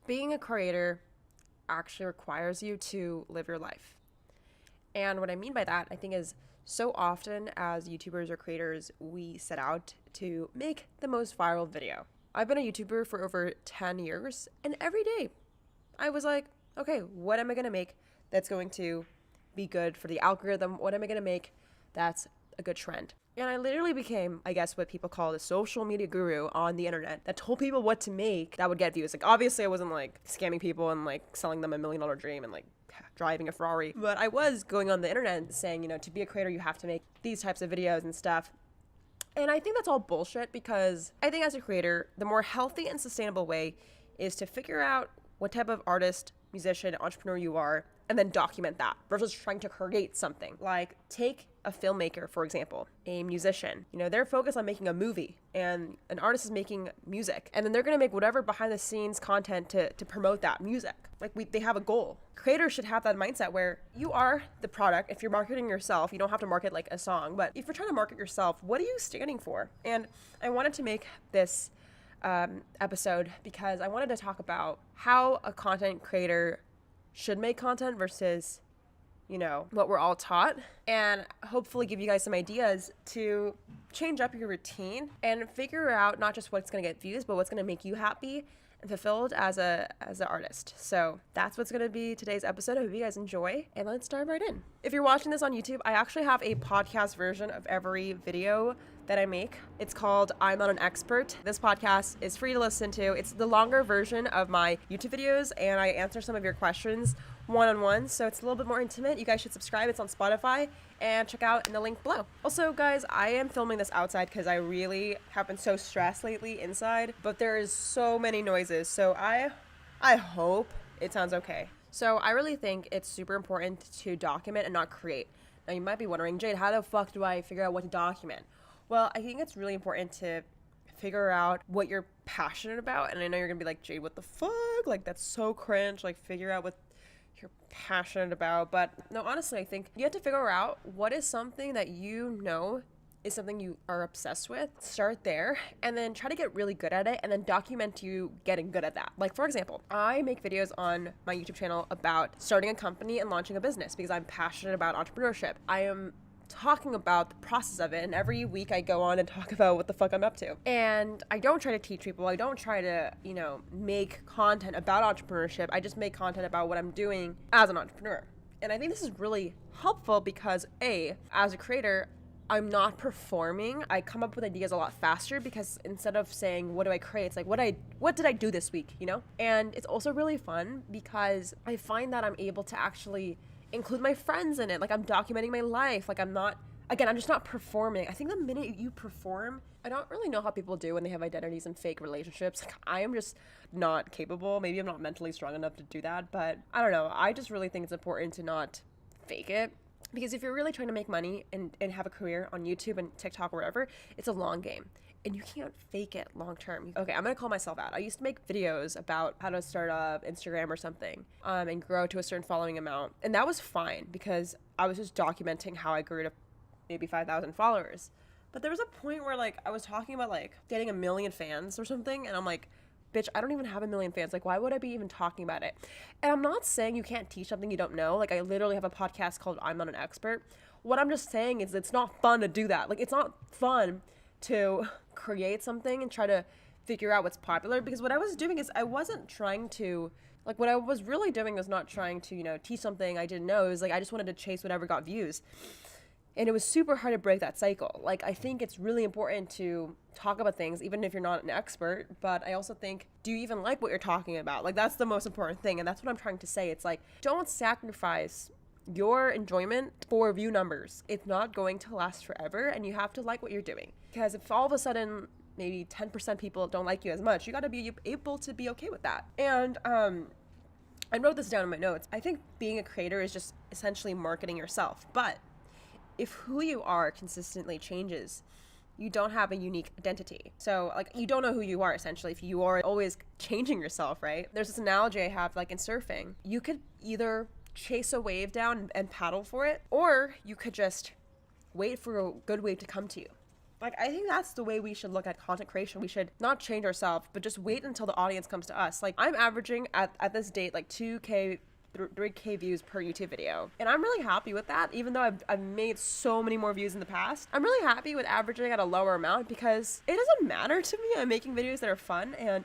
Being a creator actually requires you to live your life. And what I mean by that, I think, is so often as YouTubers or creators, we set out to make the most viral video. I've been a YouTuber for over 10 years, and every day I was like, okay, what am I going to make that's going to be good for the algorithm? What am I going to make that's a good trend? And I literally became, I guess, what people call the social media guru on the internet that told people what to make that would get views. Like, obviously, I wasn't like scamming people and like selling them $1 million dream and like driving a Ferrari. But I was going on the internet saying, to be a creator, you have to make these types of videos and stuff. And I think that's all bullshit, because I think as a creator, the more healthy and sustainable way is to figure out what type of artist, musician, entrepreneur you are, and then document that versus trying to create something. Like, take a filmmaker, for example, a musician. They're focused on making a movie, and an artist is making music. And then they're gonna make whatever behind the scenes content to promote that music. Like, they have a goal. Creators should have that mindset where you are the product. If you're marketing yourself, you don't have to market like a song, but if you're trying to market yourself, what are you standing for? And I wanted to make this episode because I wanted to talk about how a content creator should make content versus, what we're all taught, and hopefully give you guys some ideas to change up your routine and figure out not just what's going to get views, but what's going to make you happy and fulfilled as an artist. So that's what's going to be today's episode. I hope you guys enjoy, and let's dive right in. If you're watching this on YouTube, I actually have a podcast version of every video that I make. It's called I'm Not an Expert. This podcast is free to listen to. It's the longer version of my YouTube videos, and I answer some of your questions one-on-one, so it's a little bit more intimate. You guys should subscribe. It's on Spotify, and check out in the link below. Also, guys, I am filming this outside because I really have been so stressed lately inside, but there is so many noises, so I hope it sounds okay. So I really think it's super important to document and not create. Now, you might be wondering, Jade, how the fuck do I figure out what to document? Well, I think it's really important to figure out what you're passionate about. And I know you're gonna be like, Jade, what the fuck? Like, that's so cringe. Like, figure out what you're passionate about. But no, honestly, I think you have to figure out what is something that is something you are obsessed with. Start there, and then try to get really good at it, and then document you getting good at that. Like, for example, I make videos on my YouTube channel about starting a company and launching a business because I'm passionate about entrepreneurship. I am talking about the process of it, and every week I go on and talk about what the fuck I'm up to. And I don't try to teach people. I don't try to, make content about entrepreneurship. I just make content about what I'm doing as an entrepreneur. And I think this is really helpful because as a creator, I'm not performing. I come up with ideas a lot faster because instead of saying, what do I create? It's like, what did I do this week, And it's also really fun because I find that I'm able to actually include my friends in it. Like, I'm documenting my life. Like, I'm just not performing. I think the minute you perform, I don't really know how people do when they have identities and fake relationships. Like, I am just not capable. Maybe I'm not mentally strong enough to do that, but I don't know. I just really think it's important to not fake it. Because if you're really trying to make money and have a career on YouTube and TikTok or wherever, it's a long game. And you can't fake it long term. Okay, I'm gonna call myself out. I used to make videos about how to start up Instagram or something and grow to a certain following amount. And that was fine because I was just documenting how I grew to maybe 5,000 followers. But there was a point where like I was talking about like getting 1 million fans or something, and I'm like, bitch, I don't even have 1 million fans. Like, why would I be even talking about it? And I'm not saying you can't teach something you don't know. Like, I literally have a podcast called I'm Not an Expert. What I'm just saying is it's not fun to do that. Like, it's not fun to create something and try to figure out what's popular, because what I was doing is I wasn't trying to, like, what I was really doing was not trying to, teach something I didn't know. It was like I just wanted to chase whatever got views. And it was super hard to break that cycle. Like, I think it's really important to talk about things, even if you're not an expert. But I also think, do you even like what you're talking about? Like, that's the most important thing. And that's what I'm trying to say. It's like, don't sacrifice your enjoyment for view numbers. It's not going to last forever, and you have to like what you're doing. Because if all of a sudden maybe 10% people don't like you as much, you got to be able to be okay with that. And I wrote this down in my notes. I think being a creator is just essentially marketing yourself. But if who you are consistently changes, you don't have a unique identity. So, like, you don't know who you are, essentially, if you are always changing yourself, right? There's this analogy I have, like, in surfing. You could either chase a wave down and paddle for it, or you could just wait for a good wave to come to you. Like, I think that's the way we should look at content creation. We should not change ourselves, but just wait until the audience comes to us. Like, I'm averaging at this date, like 2K, 3K views per YouTube video. And I'm really happy with that, even though I've made so many more views in the past. I'm really happy with averaging at a lower amount because it doesn't matter to me. I'm making videos that are fun, and,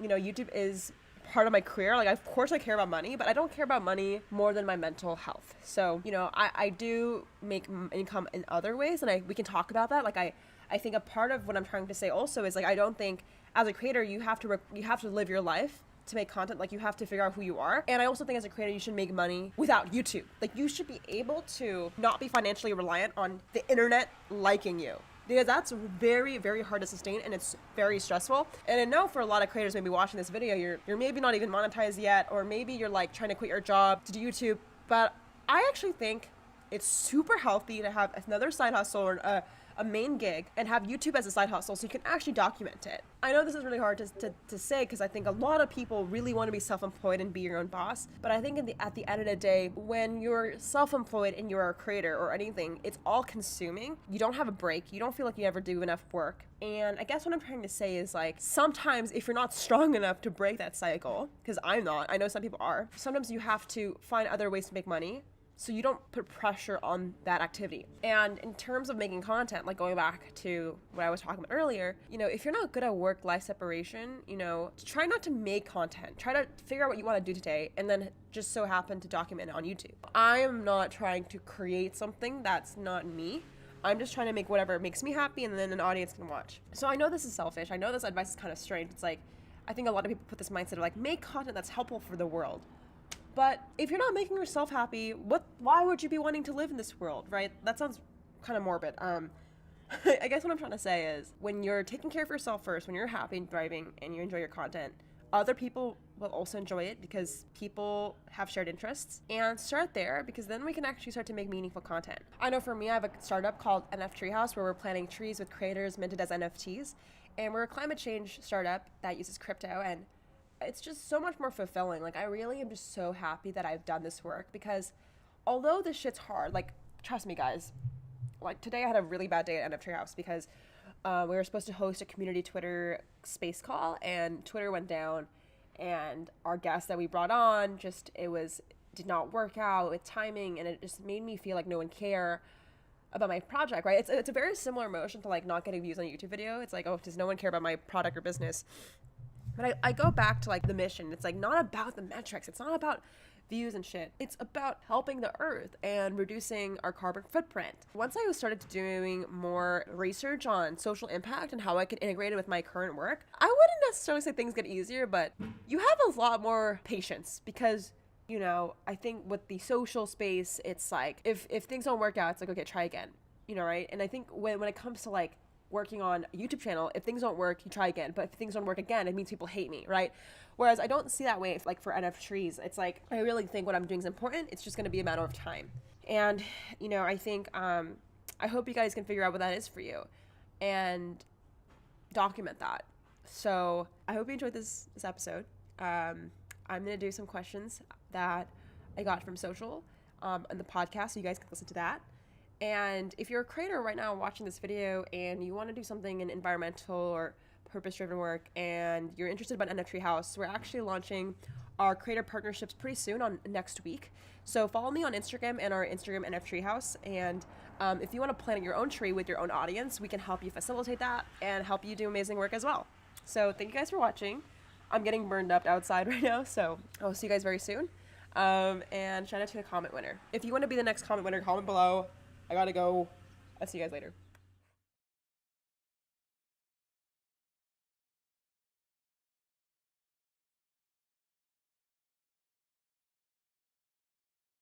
YouTube is part of my career. Like, of course I care about money, but I don't care about money more than my mental health. So, I do make income in other ways, and we can talk about that. Like, I think a part of what I'm trying to say also is, like, I don't think as a creator you have to live your life to make content. Like, you have to figure out who you are. And I also think as a creator you should make money without YouTube. Like, you should be able to not be financially reliant on the internet liking you, because that's very, very hard to sustain, and it's very stressful. And I know for a lot of creators maybe watching this video, you're maybe not even monetized yet, or maybe you're like trying to quit your job to do YouTube. But I actually think it's super healthy to have another side hustle or a main gig and have YouTube as a side hustle so you can actually document it. I know this is really hard to say, because I think a lot of people really want to be self-employed and be your own boss. But I think at the end of the day, when you're self-employed and you're a creator or anything, it's all consuming. You don't have a break. You don't feel like you ever do enough work. And I guess what I'm trying to say is, like, sometimes if you're not strong enough to break that cycle, because I'm not, I know some people are, sometimes you have to find other ways to make money, so you don't put pressure on that activity. And in terms of making content, like going back to what I was talking about earlier, if you're not good at work-life separation, try not to make content. Try to figure out what you want to do today, and then just so happen to document it on YouTube. I am not trying to create something that's not me. I'm just trying to make whatever makes me happy, and then an audience can watch. So I know this is selfish. I know this advice is kind of strange. It's like, I think a lot of people put this mindset of like, make content that's helpful for the world. But if you're not making yourself happy, why would you be wanting to live in this world, right? That sounds kind of morbid. I guess what I'm trying to say is, when you're taking care of yourself first, when you're happy and thriving and you enjoy your content, other people will also enjoy it because people have shared interests. And start there, because then we can actually start to make meaningful content. I know for me, I have a startup called NFT Treehouse where we're planting trees with creators minted as NFTs. And we're a climate change startup that uses crypto, and it's just so much more fulfilling. Like, I really am just so happy that I've done this work, because although this shit's hard, like, trust me guys, like today I had a really bad day at NFT Treehouse because we were supposed to host a community Twitter space call, and Twitter went down, and our guest that we brought on did not work out with timing, and it just made me feel like no one cared about my project, right? It's a very similar emotion to like not getting views on a YouTube video. It's like, oh, does no one care about my product or business? But I go back to like the mission. It's like not about the metrics. It's not about views and shit. It's about helping the earth and reducing our carbon footprint. Once I started doing more research on social impact and how I could integrate it with my current work, I wouldn't necessarily say things get easier, but you have a lot more patience, because I think with the social space, it's like if things don't work out, it's like, okay, try again, right? And I think when it comes to like working on a YouTube channel, if things don't work, you try again. But if things don't work again, it means people hate me, right? Whereas I don't see that way like for NFT trees. It's like, I really think what I'm doing is important. It's just going to be a matter of time. And, I think, I hope you guys can figure out what that is for you and document that. So I hope you enjoyed this episode. I'm going to do some questions that I got from social on the podcast, so you guys can listen to that. And if you're a creator right now watching this video and you want to do something in environmental or purpose-driven work, and you're interested about NFT Treehouse, we're actually launching our creator partnerships pretty soon on next week. So follow me on Instagram and our Instagram NFT Treehouse. And if you want to plant your own tree with your own audience, we can help you facilitate that and help you do amazing work as well. So thank you guys for watching. I'm getting burned up outside right now, so I'll see you guys very soon. And shout out to the comment winner. If you want to be the next comment winner, comment below. I gotta go. I'll see you guys later.